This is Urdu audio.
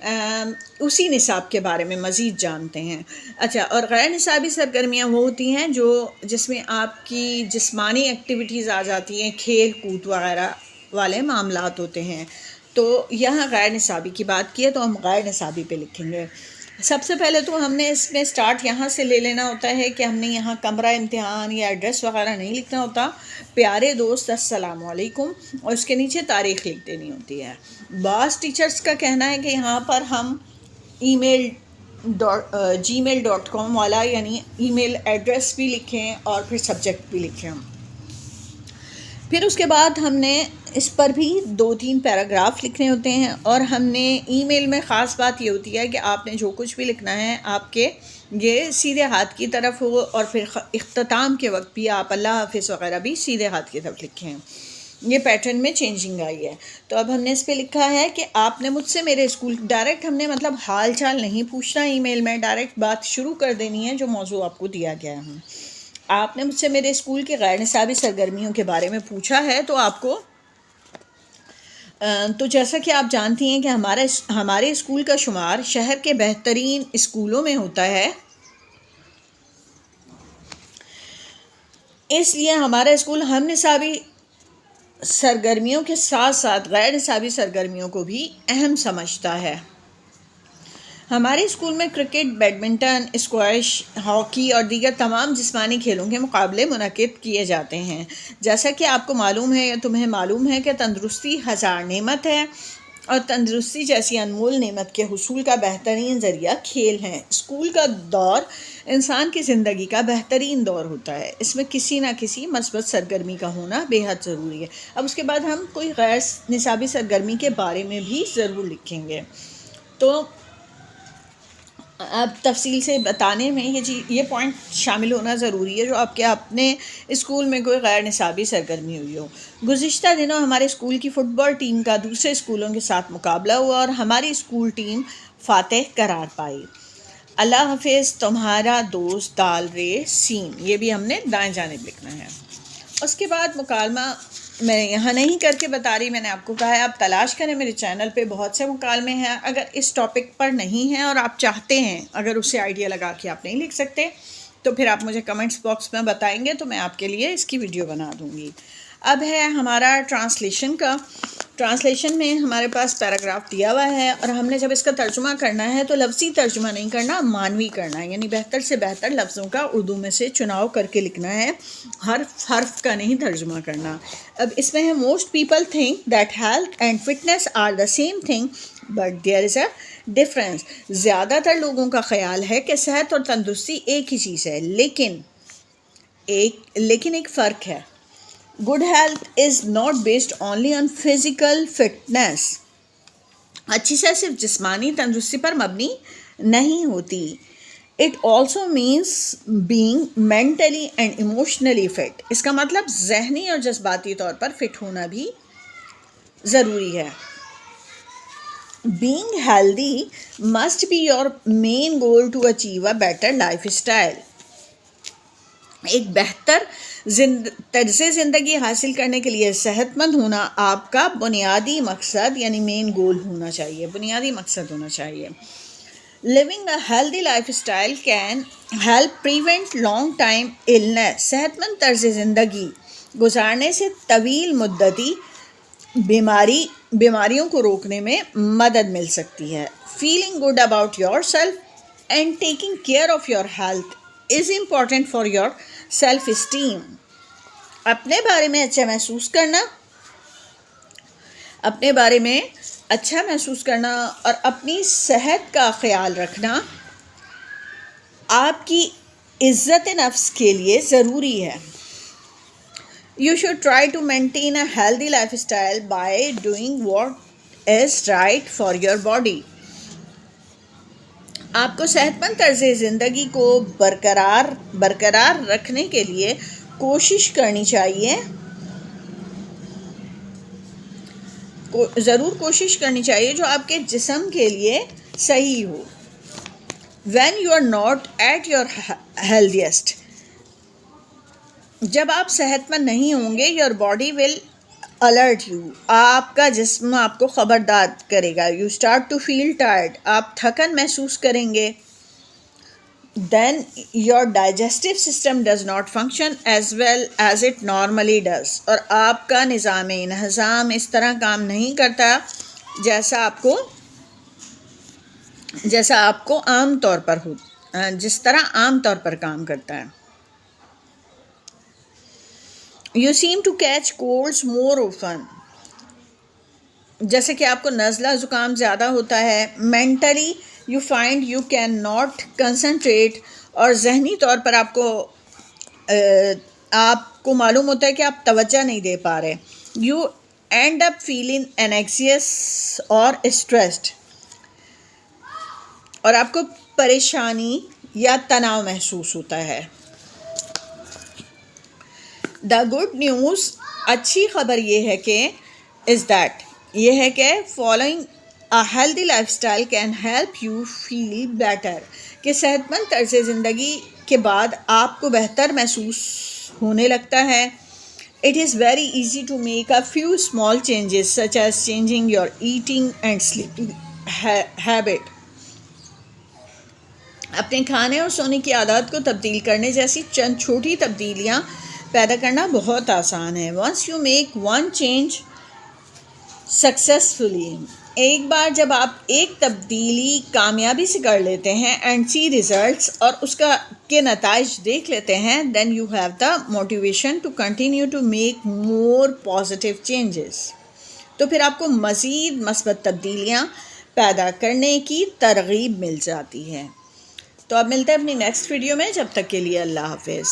اسی نصاب کے بارے میں مزید جانتے ہیں۔ اچھا، اور غیر نصابی سرگرمیاں وہ ہوتی ہیں جس میں آپ کی جسمانی ایکٹیویٹیز آ جاتی ہیں، کھیل کود وغیرہ والے معاملات ہوتے ہیں۔ تو یہاں غیر نصابی کی بات کی ہے تو ہم غیر نصابی پہ لکھیں گے۔ سب سے پہلے تو ہم نے اس میں سٹارٹ یہاں سے لے لینا ہوتا ہے کہ ہم نے یہاں کمرہ امتحان یا ایڈریس وغیرہ نہیں لکھنا ہوتا۔ پیارے دوست السلام علیکم، اور اس کے نیچے تاریخ لکھ دینی ہوتی ہے۔ بعض ٹیچرز کا کہنا ہے کہ یہاں پر ہم gmail.com والا یعنی ای میل ایڈریس بھی لکھیں اور پھر سبجیکٹ بھی لکھیں۔ پھر اس کے بعد ہم نے اس پر بھی 2-3 پیراگراف لکھنے ہوتے ہیں، اور ہم نے ای میل میں خاص بات یہ ہوتی ہے کہ آپ نے جو کچھ بھی لکھنا ہے آپ کے یہ سیدھے ہاتھ کی طرف ہو، اور پھر اختتام کے وقت بھی آپ اللہ حافظ وغیرہ بھی سیدھے ہاتھ کی طرف لکھیں۔ یہ پیٹرن میں چینجنگ آئی ہے۔ تو اب ہم نے اس پہ لکھا ہے کہ آپ نے مجھ سے میرے اسکول ڈائریکٹ، ہم نے مطلب حال چال نہیں پوچھنا ای میل میں، ڈائریکٹ بات شروع کر دینی ہے جو موضوع آپ کو دیا گیا ہے۔ آپ نے مجھ سے میرے اسکول کے غیر نصابی سرگرمیوں کے بارے میں پوچھا ہے، تو آپ کو تو جیسا کہ آپ جانتی ہیں کہ ہمارے اسکول کا شمار شہر کے بہترین اسکولوں میں ہوتا ہے، اس لیے ہمارا اسکول ہم نصابی سرگرمیوں کے ساتھ ساتھ غیر نصابی سرگرمیوں کو بھی اہم سمجھتا ہے۔ ہمارے اسکول میں کرکٹ، بیڈمنٹن، اسکواش، ہاکی اور دیگر تمام جسمانی کھیلوں کے مقابلے منعقد کیے جاتے ہیں۔ جیسا کہ آپ کو معلوم ہے یا تمہیں معلوم ہے کہ تندرستی ہزار نعمت ہے، اور تندرستی جیسی انمول نعمت کے حصول کا بہترین ذریعہ کھیل ہے۔ اسکول کا دور انسان کی زندگی کا بہترین دور ہوتا ہے، اس میں کسی نہ کسی مثبت سرگرمی کا ہونا بے حد ضروری ہے۔ اب اس کے بعد ہم کوئی غیر نصابی سرگرمی کے بارے میں بھی ضرور لکھیں گے۔ تو اب تفصیل سے بتانے میں یہ پوائنٹ شامل ہونا ضروری ہے جو آپ کے اپنے اسکول میں کوئی غیر نصابی سرگرمی ہوئی ہو۔ گزشتہ دنوں ہمارے اسکول کی فٹ بال ٹیم کا دوسرے اسکولوں کے ساتھ مقابلہ ہوا اور ہماری اسکول ٹیم فاتح قرار پائی۔ اللہ حافظ، تمہارا دوست دال رے سین۔ یہ بھی ہم نے دائیں جانب لکھنا ہے۔ اس کے بعد مکالمہ میں یہاں نہیں کر کے بتا رہی، میں نے آپ کو کہا ہے آپ تلاش کریں، میرے چینل پہ بہت سے مکالمے ہیں۔ اگر اس ٹاپک پر نہیں ہیں اور آپ چاہتے ہیں، اگر اس سے آئیڈیا لگا کے آپ نہیں لکھ سکتے تو پھر آپ مجھے کمنٹس باکس میں بتائیں گے تو میں آپ کے لیے اس کی ویڈیو بنا دوں گی۔ اب ہے ہمارا ٹرانسلیشن کا۔ ٹرانسلیشن میں ہمارے پاس پیراگراف دیا ہوا ہے، اور ہم نے جب اس کا ترجمہ کرنا ہے تو لفظی ترجمہ نہیں کرنا، مانوی کرنا ہے، یعنی بہتر سے بہتر لفظوں کا اردو میں سے چناؤ کر کے لکھنا ہے، حرف کا نہیں ترجمہ کرنا۔ اب اس میں ہے most people think that health and fitness are the same thing but there is a difference. زیادہ تر لوگوں کا خیال ہے کہ صحت اور تندرستی ایک ہی چیز ہے، لیکن ایک فرق ہے۔ Good health is not based only on physical fitness۔ اچھی صحت صرف جسمانی تندرستی پر مبنی نہیں ہوتی۔ It also means being mentally and emotionally fit۔ اس کا مطلب ذہنی اور جذباتی طور پر فٹ ہونا بھی ضروری ہے۔ Being healthy must be your main goal to achieve a better lifestyle۔ ایک بہتر طرز زندگی حاصل کرنے کے لیے صحت مند ہونا آپ کا بنیادی مقصد یعنی مین گول ہونا چاہیے، بنیادی مقصد ہونا چاہیے۔ Living a healthy lifestyle can help prevent long time illness۔ صحت مند طرز زندگی گزارنے سے طویل مدتی بیماریوں کو روکنے میں مدد مل سکتی ہے۔ Feeling good about yourself and taking care of your health is important for your self-esteem۔ اپنے بارے میں اچھا محسوس کرنا اور اپنی صحت کا خیال رکھنا آپ کی عزت نفس کے لیے ضروری ہے۔ You should try to maintain a healthy lifestyle by doing what is right for your body۔ آپ کو صحت مند طرز زندگی کو برقرار رکھنے کے لیے کوشش کرنی چاہیے، ضرور کوشش کرنی چاہیے جو آپ کے جسم کے لیے صحیح ہو۔ When you are not at your healthiest، جب آپ صحت مند نہیں ہوں گے، your body will alert you. آپ کا جسم آپ کو خبردار کرے گا. You start to feel tired. آپ تھکن محسوس کریں گے. Then your digestive system does not function as well as it normally does. اور آپ کا نظام انہضام اس طرح کام نہیں کرتا جیسا آپ کو عام طور پر جس طرح عام طور پر کام کرتا ہے. You seem to catch colds more often. جیسے کہ آپ کو نزلہ زکام زیادہ ہوتا ہے. Mentally you find you cannot concentrate. اور ذہنی طور پر آپ کو معلوم ہوتا ہے کہ آپ توجہ نہیں دے پا رہے. You end up feeling anxious or stressed. اور آپ کو پریشانی یا تناؤ محسوس ہوتا ہے. دا گڈ نیوز، اچھی خبر یہ ہے کہ یہ ہے کہ following a healthy lifestyle can help you feel better, کہ صحت مند طرز زندگی کے بعد آپ کو بہتر محسوس ہونے لگتا ہے. It is very easy to make a few small changes such as changing your eating and sleeping habit. اپنے کھانے اور سونے کی عادات کو تبدیل کرنے جیسی چند چھوٹی تبدیلیاں پیدا کرنا بہت آسان ہے. Once you make one change successfully, ایک بار جب آپ ایک تبدیلی کامیابی سے کر لیتے ہیں اینڈ سی ریزلٹس، اور اس کے نتائج دیکھ لیتے ہیں، then you have the motivation to continue to make more positive changes. تو پھر آپ کو مزید مثبت تبدیلیاں پیدا کرنے کی ترغیب مل جاتی ہے. تو اب ملتے ہیں اپنی نیکسٹ ویڈیو میں. جب تک کے لیے اللہ حافظ.